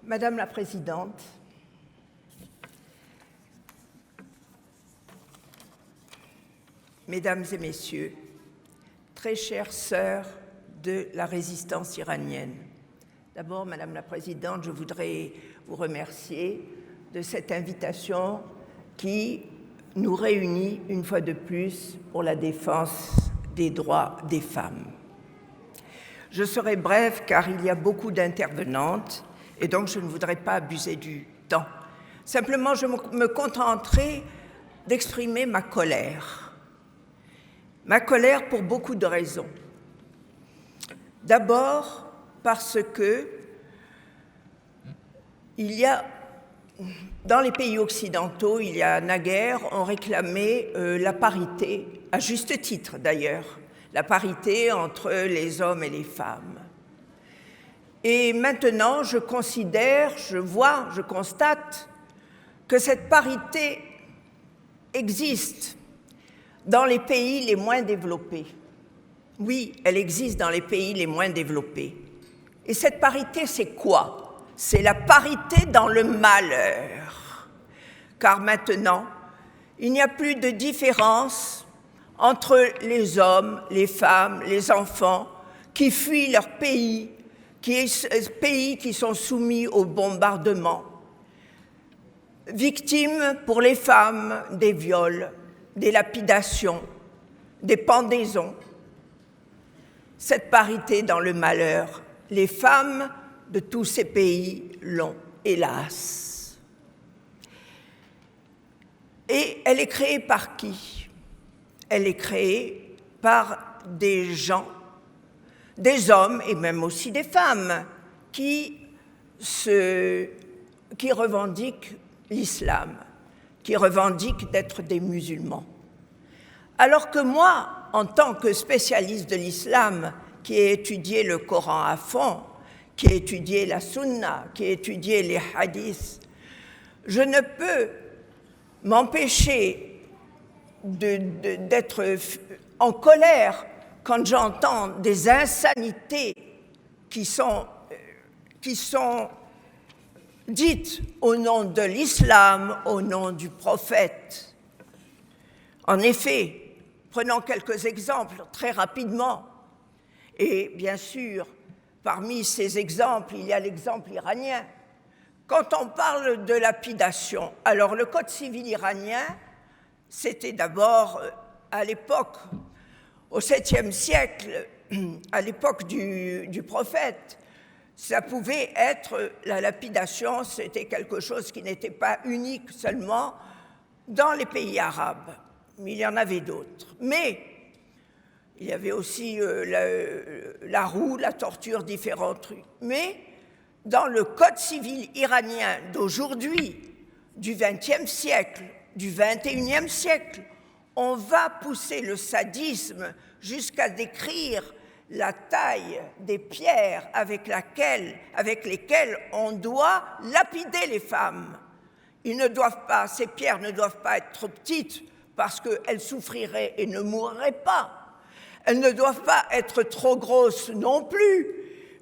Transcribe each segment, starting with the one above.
Madame la Présidente, Mesdames et Messieurs, très chères sœurs de la résistance iranienne, d'abord, Madame la Présidente, je voudrais vous remercier de cette invitation qui nous réunit une fois de plus pour la défense des droits des femmes. Je serai brève car il y a beaucoup d'intervenantes et donc je ne voudrais pas abuser du temps. Simplement, je me contenterai d'exprimer ma colère. Ma colère pour beaucoup de raisons. D'abord, parce que dans les pays occidentaux, il y a naguère, on réclamait la parité, à juste titre d'ailleurs, la parité entre les hommes et les femmes. Et maintenant, je constate que cette parité existe dans les pays les moins développés. Oui, elle existe dans les pays les moins développés. Et cette parité, c'est quoi? C'est la parité dans le malheur. Car maintenant, il n'y a plus de différence entre les hommes, les femmes, les enfants qui fuient leur pays, pays qui sont soumis au bombardement, victimes pour les femmes des viols, des lapidations, des pendaisons. Cette parité dans le malheur, les femmes de tous ces pays l'ont, hélas. Et elle est créée par qui? Elle est créée par des gens, des hommes et même aussi des femmes qui revendiquent l'islam, qui revendiquent d'être des musulmans. Alors que moi, en tant que spécialiste de l'islam, qui ai étudié le Coran à fond, qui ai étudié la Sunna, qui ai étudié les hadiths, je ne peux m'empêcher d'être en colère quand j'entends des insanités qui sont dites au nom de l'islam, au nom du prophète. En effet, prenons quelques exemples très rapidement. Et bien sûr, parmi ces exemples, il y a l'exemple iranien. Quand on parle de lapidation, alors le code civil iranien, c'était d'abord à l'époque, au 7e siècle, à l'époque du prophète, ça pouvait être, la lapidation, c'était quelque chose qui n'était pas unique seulement dans les pays arabes, mais il y en avait d'autres. Mais il y avait aussi la roue, la torture, différents trucs. Mais dans le code civil iranien d'aujourd'hui, du XXe siècle, du XXIe siècle, on va pousser le sadisme jusqu'à décrire la taille des pierres avec lesquelles on doit lapider les femmes. Ces pierres ne doivent pas être trop petites parce qu'elles souffriraient et ne mourraient pas. Elles ne doivent pas être trop grosses non plus,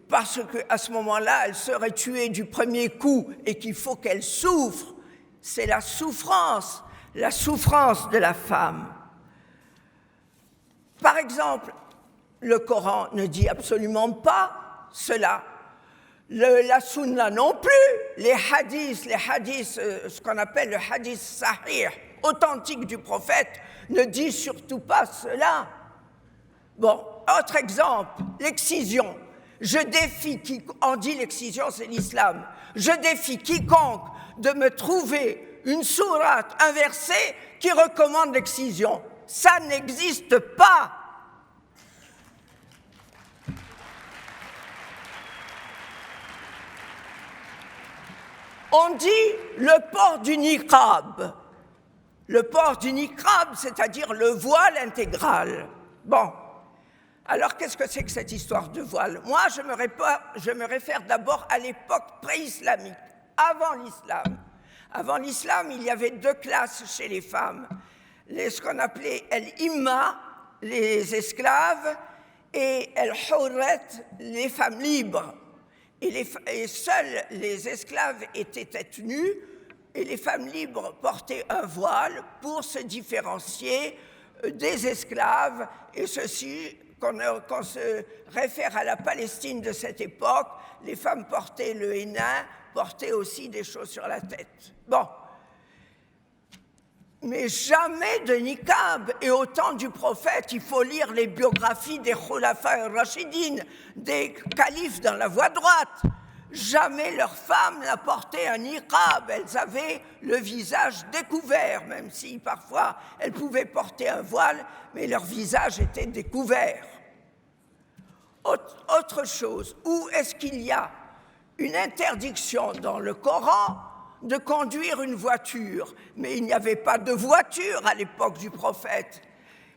parce qu'à ce moment-là, elles seraient tuées du premier coup et qu'il faut qu'elles souffrent. C'est la souffrance de la femme. Par exemple, le Coran ne dit absolument pas cela. La Sunna non plus. Les hadiths, ce qu'on appelle le hadith sahih, authentique du prophète, ne dit surtout pas cela. Bon, autre exemple, l'excision. On dit l'excision, c'est l'islam. Je défie quiconque de me trouver une sourate, un verset qui recommande l'excision. Ça n'existe pas. On dit le port du niqab. Le port du niqab, c'est-à-dire le voile intégral. Bon. Alors, qu'est-ce que c'est que cette histoire de voile? Moi, je me réfère d'abord à l'époque pré-islamique, avant l'islam. Avant l'islam, il y avait deux classes chez les femmes. Ce qu'on appelait el-imma, les esclaves, et el-hurret, les femmes libres. et seuls les esclaves étaient tête nue, et les femmes libres portaient un voile pour se différencier des esclaves, et ceci, quand se réfère à la Palestine de cette époque, les femmes portaient le hennin, portaient aussi des choses sur la tête. Bon. Mais jamais de niqab. Et au temps du prophète, il faut lire les biographies des Khulafa al-Rashidin, des califes dans la voie droite. Jamais leur femme n'a porté un niqab. Elles avaient le visage découvert, même si parfois elles pouvaient porter un voile, mais leur visage était découvert. Autre chose, où est-ce qu'il y a une interdiction dans le Coran de conduire une voiture? Mais il n'y avait pas de voiture à l'époque du prophète.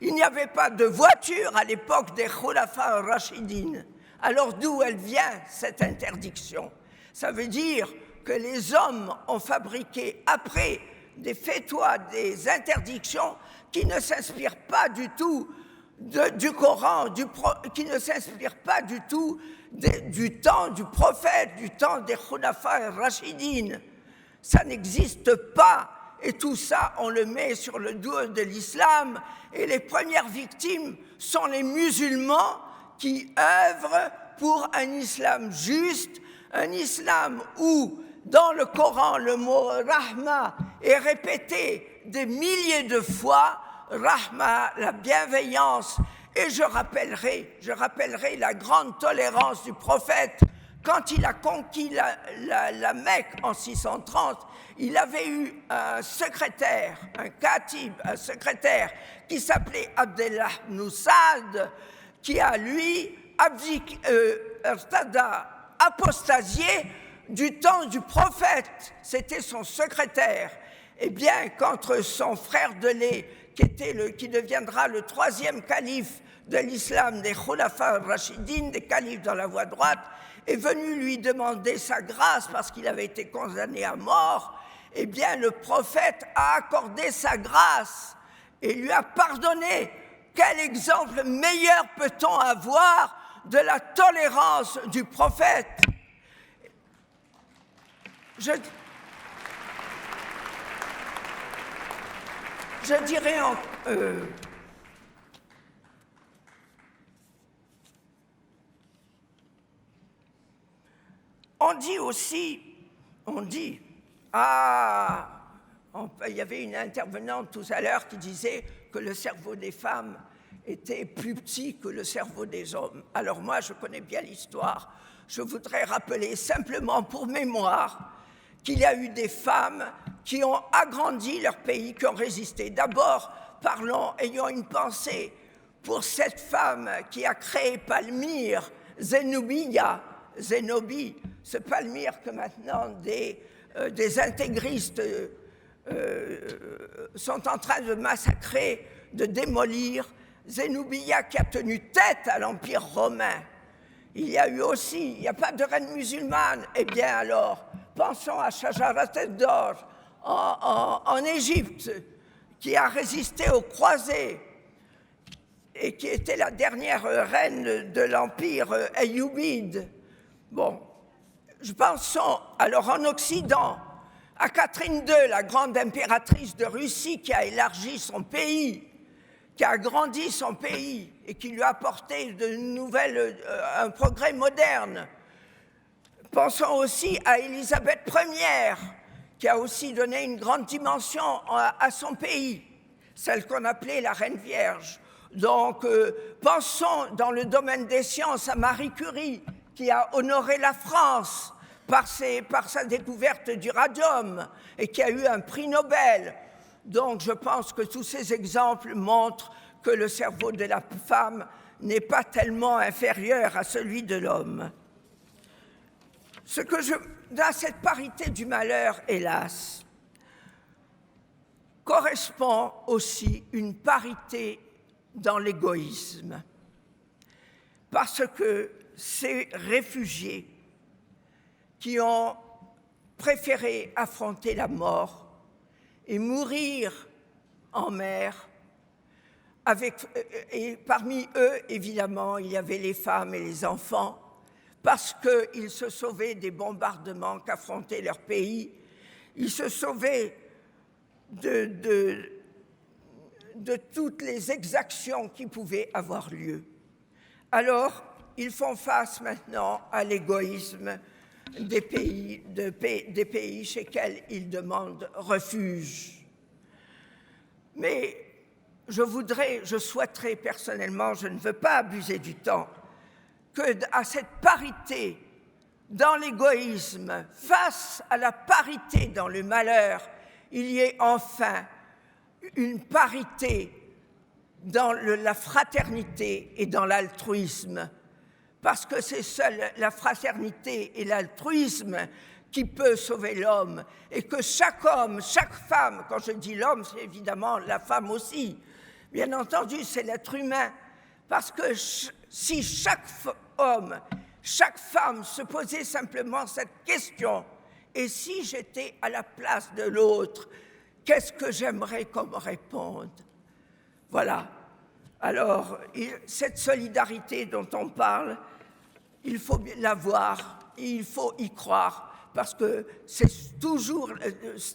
Il n'y avait pas de voiture à l'époque des Khulafa al-Rashidin. Alors d'où elle vient, cette interdiction? Ça veut dire que les hommes ont fabriqué après des fatwas, des interdictions qui ne s'inspirent pas du tout du Coran, qui ne s'inspirent pas du tout du temps du prophète, du temps des Khulafa al-Rashidin. Ça n'existe pas. Et tout ça, on le met sur le dos de l'islam. Et les premières victimes sont les musulmans qui œuvrent pour un islam juste, un islam où, dans le Coran, le mot rahma est répété des milliers de fois. Rahma, la bienveillance. Et je rappellerai la grande tolérance du prophète. Quand il a conquis la Mecque en 630, il avait eu un secrétaire, un katib, un secrétaire qui s'appelait Abdellah ibn Saad, qui a, lui, apostasié du temps du prophète. C'était son secrétaire. Eh bien, quand son frère de lait, qui deviendra le troisième calife de l'islam des Khulafa al-Rashidin, des califes dans la voie droite, est venu lui demander sa grâce parce qu'il avait été condamné à mort, eh bien le prophète a accordé sa grâce et lui a pardonné. Quel exemple meilleur peut-on avoir de la tolérance du prophète? Je dirais on dit aussi, il y avait une intervenante tout à l'heure qui disait que le cerveau des femmes était plus petit que le cerveau des hommes. Alors moi, je connais bien l'histoire. Je voudrais rappeler simplement pour mémoire qu'il y a eu des femmes qui ont agrandi leur pays, qui ont résisté. D'abord, ayons une pensée pour cette femme qui a créé Palmyre, Zénobie, ce Palmyre que maintenant des intégristes sont en train de massacrer, de démolir. Zénobia qui a tenu tête à l'Empire romain. Il y a eu aussi, il n'y a pas de reine musulmane. Eh bien alors, pensons à Shajarat el-Dor en Égypte, qui a résisté aux croisés et qui était la dernière reine de l'Empire ayoubide. Bon, pensons alors en Occident à Catherine II, la grande impératrice de Russie qui a élargi son pays, qui a agrandi son pays et qui lui a apporté un progrès moderne. Pensons aussi à Élisabeth Ier, qui a aussi donné une grande dimension à son pays, celle qu'on appelait la Reine Vierge. Donc, pensons dans le domaine des sciences à Marie Curie, qui a honoré la France par sa découverte du radium et qui a eu un prix Nobel. Donc, je pense que tous ces exemples montrent que le cerveau de la femme n'est pas tellement inférieur à celui de l'homme. Dans cette parité du malheur, hélas, correspond aussi une parité dans l'égoïsme. Parce que ces réfugiés qui ont préféré affronter la mort et mourir en mer, et parmi eux, évidemment, il y avait les femmes et les enfants, parce qu'ils se sauvaient des bombardements qu'affrontait leur pays, ils se sauvaient de toutes les exactions qui pouvaient avoir lieu. Alors, ils font face maintenant à l'égoïsme des pays chez lesquels ils demandent refuge. Mais je souhaiterais personnellement, je ne veux pas abuser du temps, qu'à cette parité dans l'égoïsme, face à la parité dans le malheur, il y ait enfin une parité dans la fraternité et dans l'altruisme. Parce que c'est seule la fraternité et l'altruisme qui peut sauver l'homme. Et que chaque homme, chaque femme, quand je dis l'homme, c'est évidemment la femme aussi. Bien entendu, c'est l'être humain. Parce que si chaque homme, chaque femme se posait simplement cette question, et si j'étais à la place de l'autre, qu'est-ce que j'aimerais qu'on me réponde? Voilà. Alors, cette solidarité dont on parle, il faut la voir, et il faut y croire, parce que c'est toujours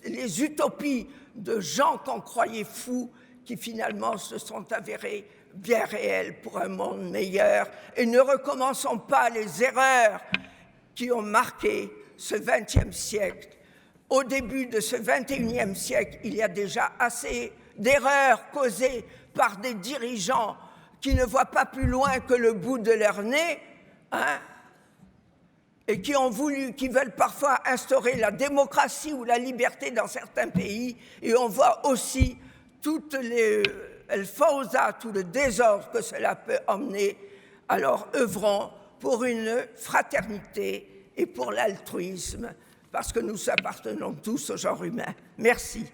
les utopies de gens qu'on croyait fous qui finalement se sont avérées bien réelles pour un monde meilleur. Et ne recommençons pas les erreurs qui ont marqué ce XXe siècle. Au début de ce XXIe siècle, il y a déjà assez d'erreurs causées par des dirigeants qui ne voient pas plus loin que le bout de leur nez, et qui veulent parfois instaurer la démocratie ou la liberté dans certains pays. Et on voit aussi toutes les fawza, tout le désordre que cela peut emmener. Alors œuvrons pour une fraternité et pour l'altruisme, parce que nous appartenons tous au genre humain. Merci.